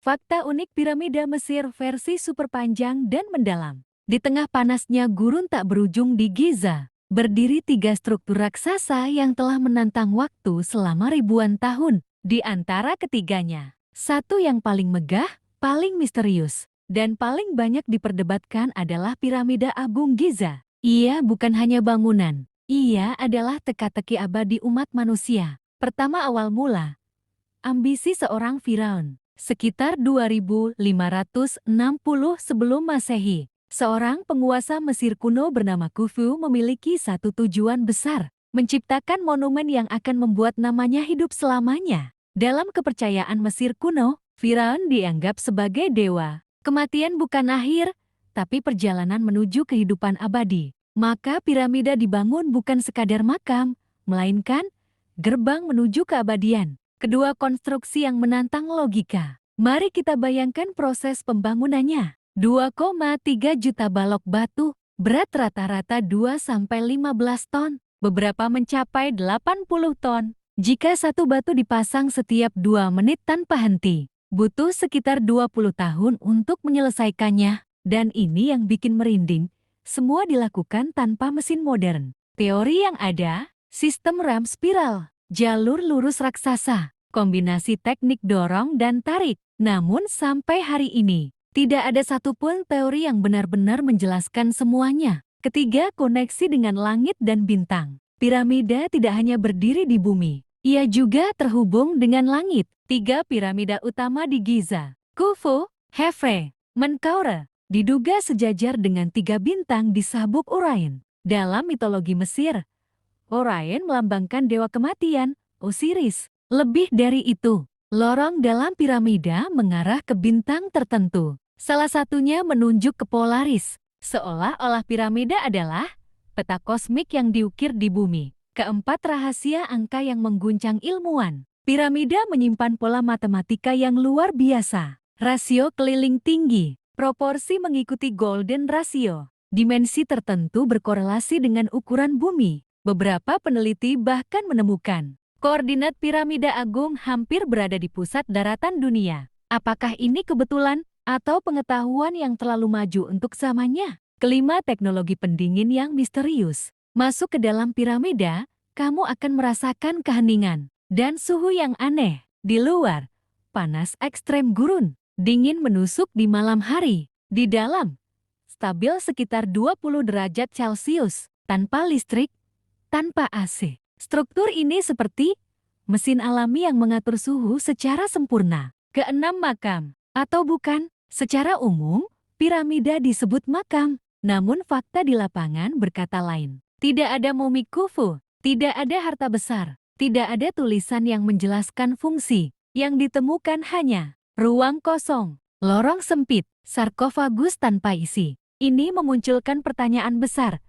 Fakta unik piramida Mesir versi super panjang dan mendalam. Di tengah panasnya gurun tak berujung di Giza, berdiri tiga struktur raksasa yang telah menantang waktu selama ribuan tahun. Di antara ketiganya, satu yang paling megah, paling misterius, dan paling banyak diperdebatkan adalah piramida Agung Giza. Ia bukan hanya bangunan, ia adalah teka-teki abadi umat manusia. Pertama awal mula, ambisi seorang Firaun. Sekitar 2560 sebelum Masehi, seorang penguasa Mesir kuno bernama Khufu memiliki satu tujuan besar, menciptakan monumen yang akan membuat namanya hidup selamanya. Dalam kepercayaan Mesir kuno, Firaun dianggap sebagai dewa. Kematian bukan akhir, tapi perjalanan menuju kehidupan abadi. Maka piramida dibangun bukan sekadar makam, melainkan gerbang menuju keabadian. Kedua konstruksi yang menantang logika. Mari kita bayangkan proses pembangunannya. 2,3 juta balok batu, berat rata-rata 2-15 ton, beberapa mencapai 80 ton. Jika satu batu dipasang setiap 2 menit tanpa henti, butuh sekitar 20 tahun untuk menyelesaikannya. Dan ini yang bikin merinding, semua dilakukan tanpa mesin modern. Teori yang ada, sistem rem spiral, jalur lurus raksasa, kombinasi teknik dorong dan tarik. Namun sampai hari ini, tidak ada satupun teori yang benar-benar menjelaskan semuanya. Ketiga, koneksi dengan langit dan bintang. Piramida tidak hanya berdiri di bumi, ia juga terhubung dengan langit. 3 piramida utama di Giza, Khufu, Khafre, Menkaure, diduga sejajar dengan 3 bintang di sabuk Orion. Dalam mitologi Mesir, Orion melambangkan dewa kematian, Osiris. Lebih dari itu, lorong dalam piramida mengarah ke bintang tertentu. Salah satunya menunjuk ke Polaris, seolah-olah piramida adalah peta kosmik yang diukir di bumi. Keempat, rahasia angka yang mengguncang ilmuwan. Piramida menyimpan pola matematika yang luar biasa. Rasio keliling tinggi, proporsi mengikuti golden ratio. Dimensi tertentu berkorelasi dengan ukuran bumi. Beberapa peneliti bahkan menemukan koordinat piramida agung hampir berada di pusat daratan dunia. Apakah ini kebetulan atau pengetahuan yang terlalu maju untuk zamannya? Kelima, teknologi pendingin yang misterius. Masuk ke dalam piramida, kamu akan merasakan keheningan dan suhu yang aneh. Di luar, panas ekstrem gurun, dingin menusuk di malam hari. Di dalam, stabil sekitar 20 derajat Celcius, tanpa listrik, tanpa AC. Struktur ini seperti mesin alami yang mengatur suhu secara sempurna. Keenam, makam. Atau bukan, secara umum, piramida disebut makam. Namun fakta di lapangan berkata lain. Tidak ada mumi Khufu, tidak ada harta besar, tidak ada tulisan yang menjelaskan fungsi. Yang ditemukan hanya ruang kosong, lorong sempit, sarkofagus tanpa isi. Ini memunculkan pertanyaan besar.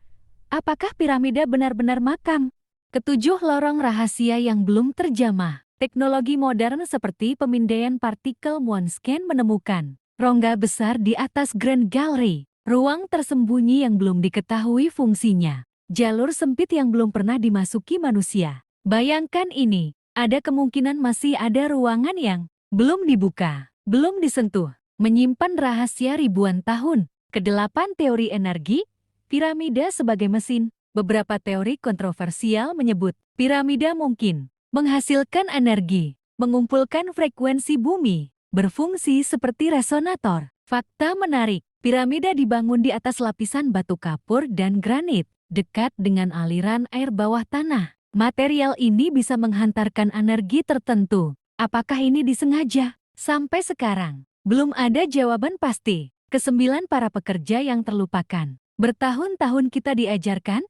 Apakah piramida benar-benar makam? Ketujuh, lorong rahasia yang belum terjamah. Teknologi modern seperti pemindaian partikel Muonskin menemukan rongga besar di atas Grand Gallery. Ruang tersembunyi yang belum diketahui fungsinya. Jalur sempit yang belum pernah dimasuki manusia. Bayangkan ini, ada kemungkinan masih ada ruangan yang belum dibuka, belum disentuh, menyimpan rahasia ribuan tahun. Kedelapan, teori energi, piramida sebagai mesin. Beberapa teori kontroversial menyebut piramida mungkin menghasilkan energi, mengumpulkan frekuensi bumi, berfungsi seperti resonator. Fakta menarik, piramida dibangun di atas lapisan batu kapur dan granit, dekat dengan aliran air bawah tanah. Material ini bisa menghantarkan energi tertentu. Apakah ini disengaja? Sampai sekarang, belum ada jawaban pasti. Kesembilan, para pekerja yang terlupakan. Bertahun-tahun kita diajarkan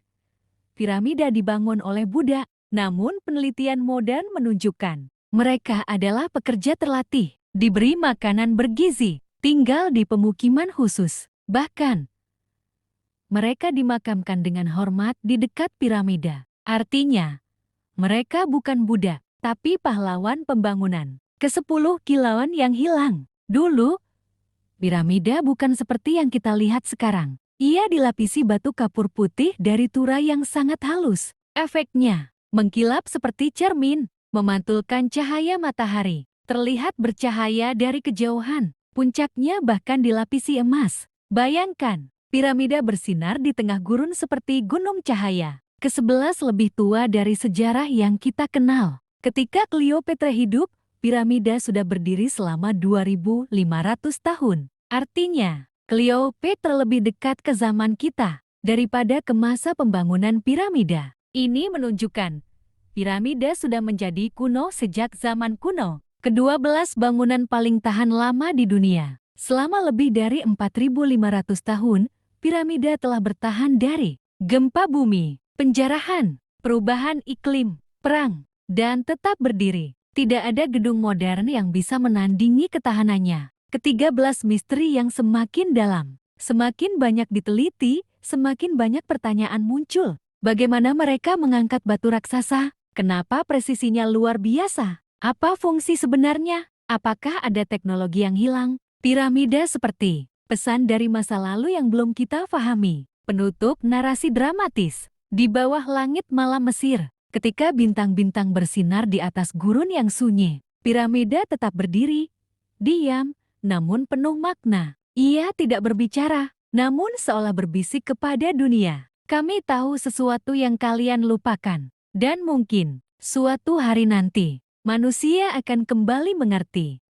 piramida dibangun oleh Buddha, namun penelitian modern menunjukkan mereka adalah pekerja terlatih, diberi makanan bergizi, tinggal di pemukiman khusus. Bahkan, mereka dimakamkan dengan hormat di dekat piramida. Artinya, mereka bukan Buddha, tapi pahlawan pembangunan. Ke-10, kilauan yang hilang. Dulu, piramida bukan seperti yang kita lihat sekarang. Ia dilapisi batu kapur putih dari Tura yang sangat halus. Efeknya, mengkilap seperti cermin, memantulkan cahaya matahari. terlihat bercahaya dari kejauhan. Puncaknya bahkan dilapisi emas. Bayangkan, piramida bersinar di tengah gurun seperti gunung cahaya. Ke-11 lebih tua dari sejarah yang kita kenal. Ketika Cleopatra hidup, piramida sudah berdiri selama 2.500 tahun. Artinya, Cleopatra lebih dekat ke zaman kita daripada ke masa pembangunan piramida. Ini menunjukkan piramida sudah menjadi kuno sejak zaman kuno. Ke-12 bangunan paling tahan lama di dunia. Selama lebih dari 4.500 tahun, piramida telah bertahan dari gempa bumi, penjarahan, perubahan iklim, perang, dan tetap berdiri. Tidak ada gedung modern yang bisa menandingi ketahanannya. Ke-13 misteri yang semakin dalam. Semakin banyak diteliti, semakin banyak pertanyaan muncul. Bagaimana mereka mengangkat batu raksasa? Kenapa presisinya luar biasa? Apa fungsi sebenarnya? Apakah ada teknologi yang hilang? Piramida seperti pesan dari masa lalu yang belum kita pahami. Penutup narasi dramatis. Di bawah langit malam Mesir, ketika bintang-bintang bersinar di atas gurun yang sunyi, piramida tetap berdiri, diam, namun penuh makna. Ia tidak berbicara, namun seolah berbisik kepada dunia. Kami tahu sesuatu yang kalian lupakan. Dan mungkin, suatu hari nanti, manusia akan kembali mengerti